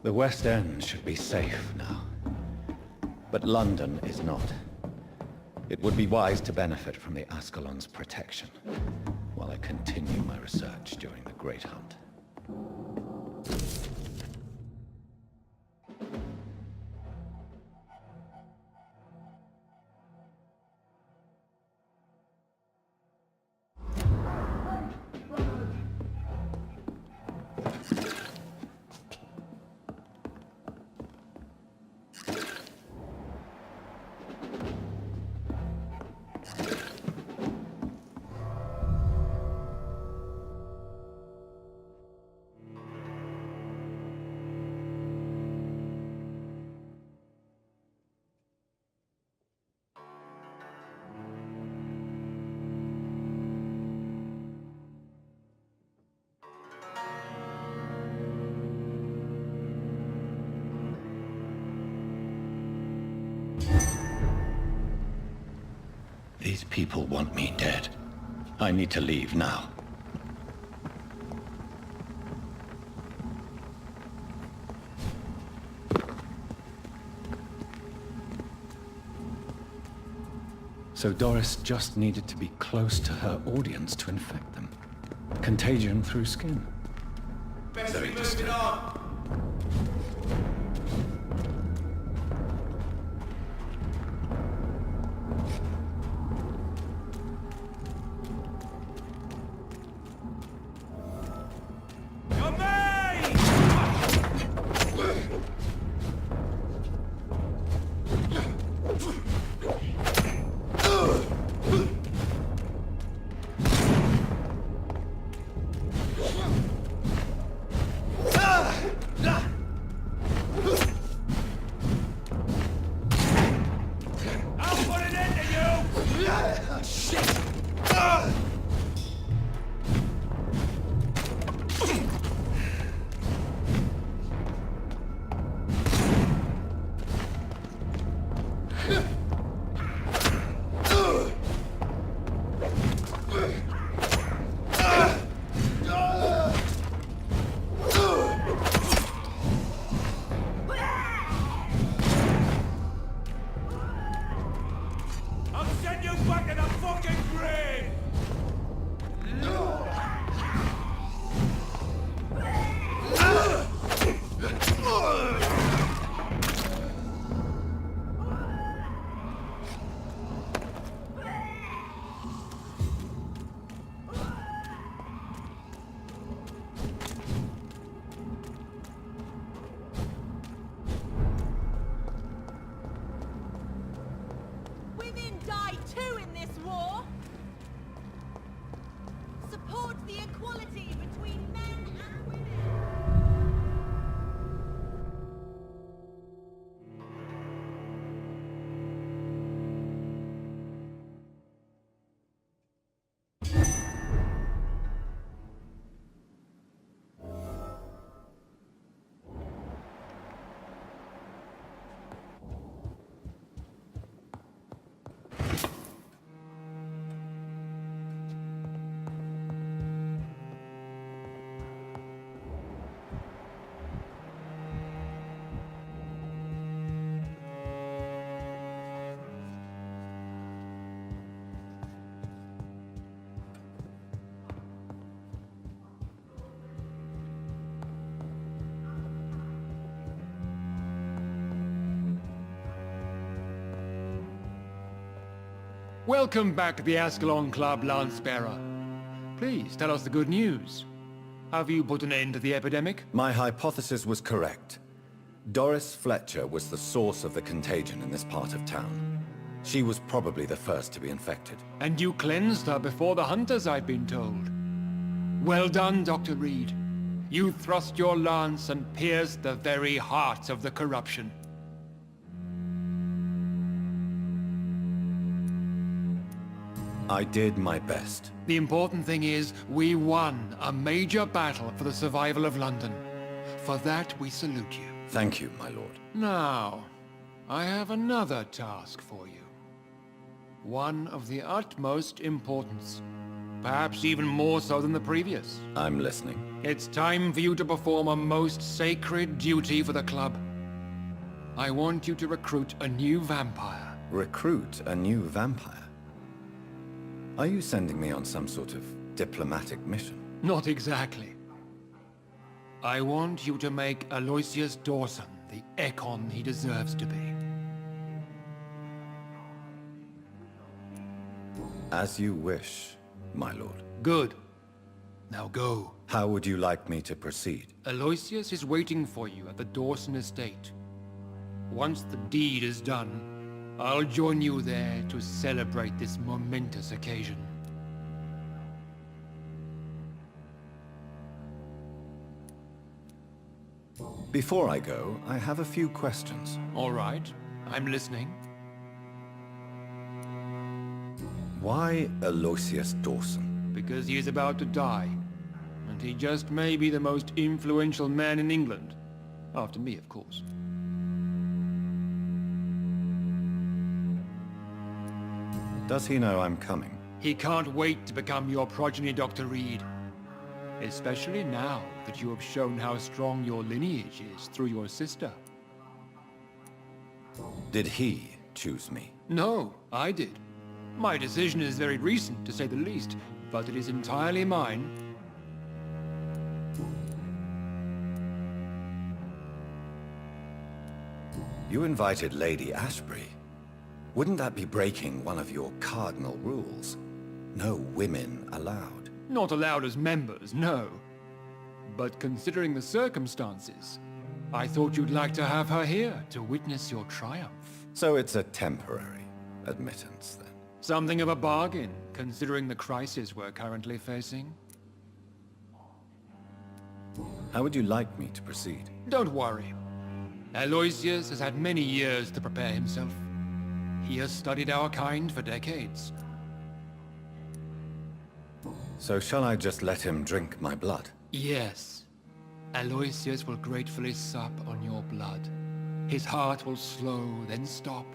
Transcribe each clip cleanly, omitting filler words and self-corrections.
The West End should be safe now. But London is not. It would be wise to benefit from the Ascalon's protection, while I continue my research during the Great Hunt. These people want me dead. I need to leave now. So Doris just needed to be close to her audience to infect them. Contagion through skin. Very disturbing. Welcome back to the Ascalon Club, Lance-Bearer. Please, tell us the good news. Have you put an end to the epidemic? My hypothesis was correct. Doris Fletcher was the source of the contagion in this part of town. She was probably the first to be infected. And you cleansed her before the hunters, I've been told. Well done, Dr. Reid. You thrust your lance and pierced the very heart of the corruption. I did my best. The important thing is, we won a major battle for the survival of London. For that, we salute you. Thank you, my lord. Now, I have another task for you. One of the utmost importance. perhaps even more so than the previous. I'm listening. It's time for you to perform a most sacred duty for the club. I want you to recruit a new vampire. Recruit a new vampire? Are you sending me on some sort of diplomatic mission? Not exactly. I want you to make Aloysius Dawson the Ekon he deserves to be. As you wish, my lord. Good. Now go. How would you like me to proceed? Aloysius is waiting for you at the Dawson estate. Once the deed is done, I'll join you there to celebrate this momentous occasion. Before I go, I have a few questions. All right, I'm listening. Why Aloysius Dawson? Because he is about to die, and he just may be the most influential man in England. After me, of course. Does he know I'm coming? He can't wait to become your progeny, Dr. Reid. Especially now that you have shown how strong your lineage is through your sister. Did he choose me? No, I did. My decision is very recent, to say the least, but it is entirely mine. You invited Lady Ashbury. Wouldn't that be breaking one of your cardinal rules? No women allowed. Not allowed as members, no. But considering the circumstances, I thought you'd like to have her here to witness your triumph. So it's a temporary admittance, then? Something of a bargain, considering the crisis we're currently facing. How would you like me to proceed? Don't worry. Aloysius has had many years to prepare himself. He has studied our kind for decades. So shall I just let him drink my blood? Yes. Aloysius will gratefully sup on your blood. His heart will slow, then stop.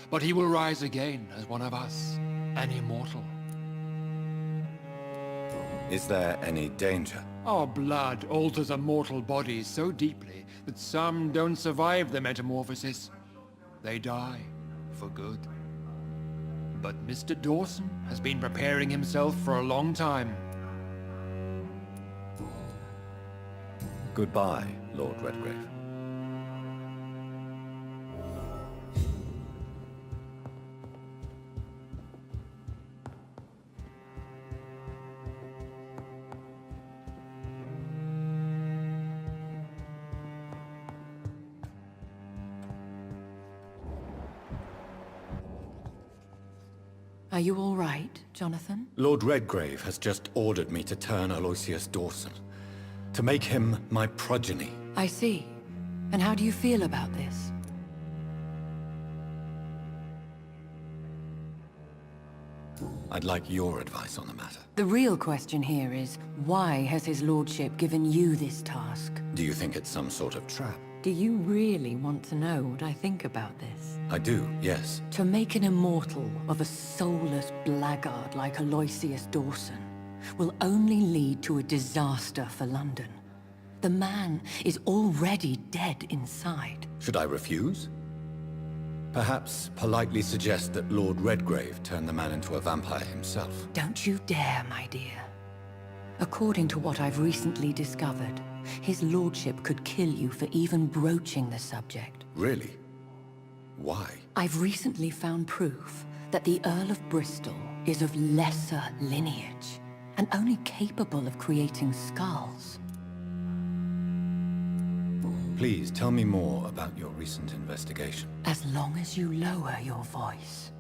But he will rise again as one of us, an immortal. Is there any danger? Our blood alters a mortal body so deeply that some don't survive the metamorphosis. They die for good. But Mr. Dawson has been preparing himself for a long time. Goodbye, Lord Redgrave. Are you all right, Jonathan? Lord Redgrave has just ordered me to turn Aloysius Dawson, to make him my progeny. I see. And how do you feel about this? I'd like your advice on the matter. The real question here is, why has his lordship given you this task? Do you think it's some sort of trap? Do you really want to know what I think about this? I do, yes. To make an immortal of a soulless blackguard like Aloysius Dawson will only lead to a disaster for London. The man is already dead inside. Should I refuse? Perhaps politely suggest that Lord Redgrave turn the man into a vampire himself. Don't you dare, my dear. According to what I've recently discovered, his lordship could kill you for even broaching the subject. Really? Why? I've recently found proof that the Earl of Bristol is of lesser lineage and only capable of creating skulls. Please tell me more about your recent investigation. As long as you lower your voice.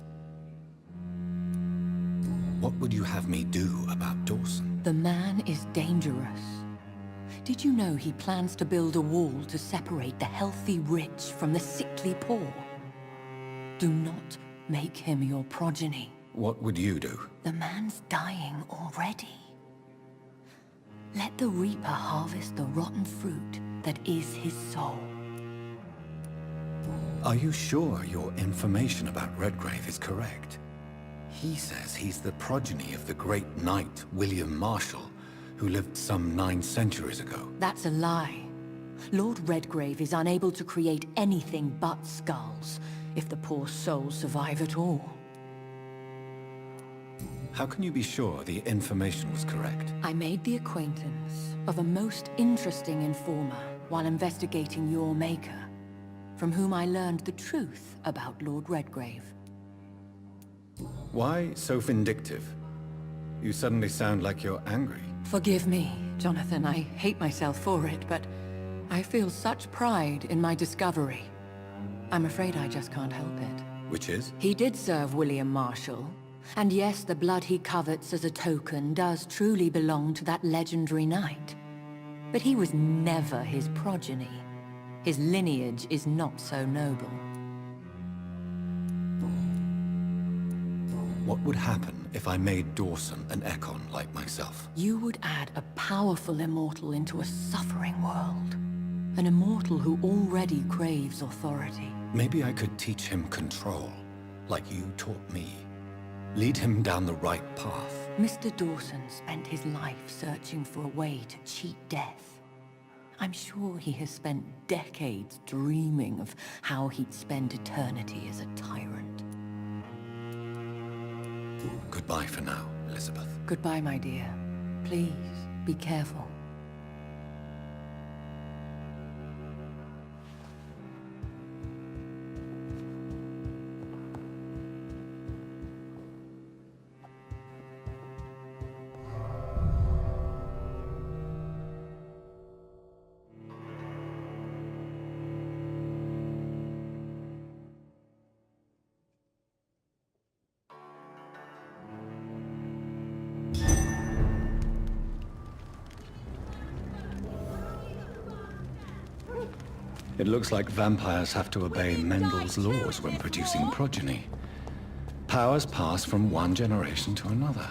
What would you have me do about Dawson? The man is dangerous. Did you know he plans to build a wall to separate the healthy rich from the sickly poor? Do not make him your progeny. What would you do? The man's dying already. Let the Reaper harvest the rotten fruit that is his soul. Are you sure your information about Redgrave is correct? He says he's the progeny of the great knight William Marshall, who lived some 9 centuries ago. That's a lie. Lord Redgrave is unable to create anything but skulls, if the poor souls survive at all. How can you be sure the information was correct? I made the acquaintance of a most interesting informer while investigating your maker, from whom I learned the truth about Lord Redgrave. Why so vindictive? You suddenly sound like you're angry. Forgive me, Jonathan. I hate myself for it, but I feel such pride in my discovery. I'm afraid I just can't help it. Which is? He did serve William Marshall. And yes, the blood he covets as a token does truly belong to that legendary knight. But he was never his progeny. His lineage is not so noble. What would happen if I made Dawson an Ekon like myself? You would add a powerful immortal into a suffering world. An immortal who already craves authority. Maybe I could teach him control, like you taught me. Lead him down the right path. Mr. Dawson spent his life searching for a way to cheat death. I'm sure he has spent decades dreaming of how he'd spend eternity as a tyrant. Goodbye for now, Elizabeth. Goodbye, my dear. Please, be careful. It looks like vampires have to obey Mendel's laws when producing progeny. Powers pass from one generation to another.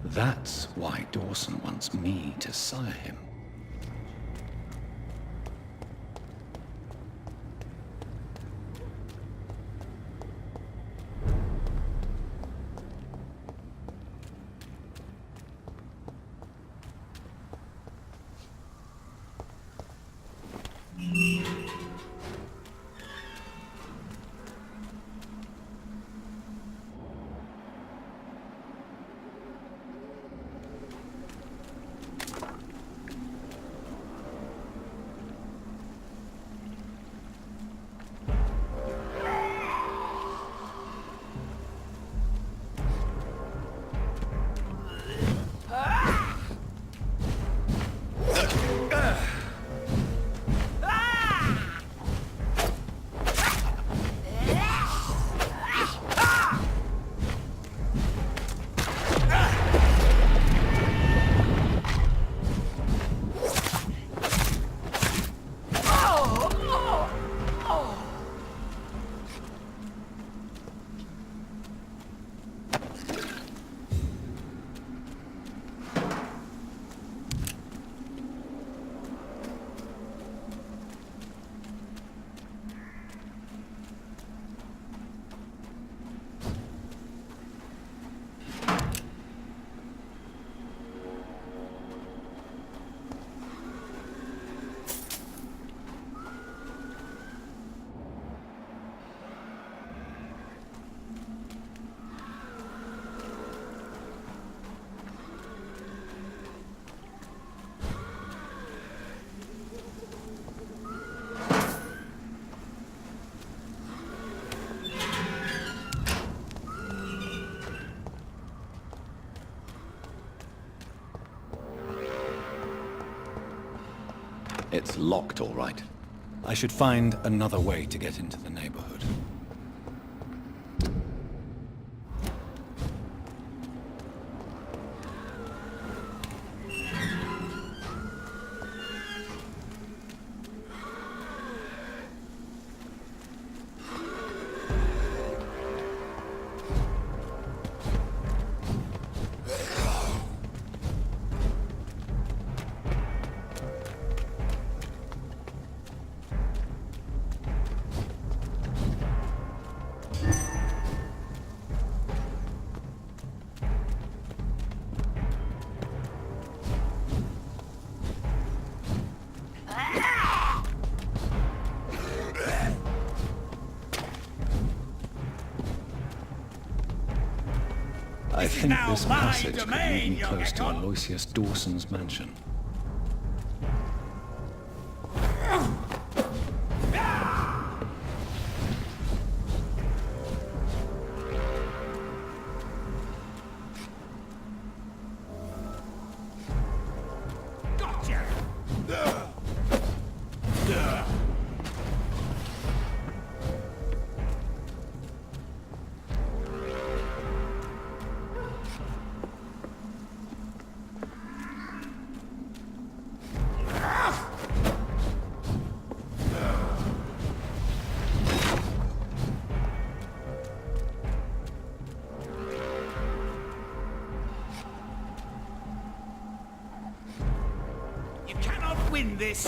That's why Dawson wants me to sire him. It's locked, all right. I should find another way to get into the neighborhood. I is think now this mine passage could lead domain, me Your close to Echo. Aloysius Dawson's mansion. Gotcha! You cannot win this!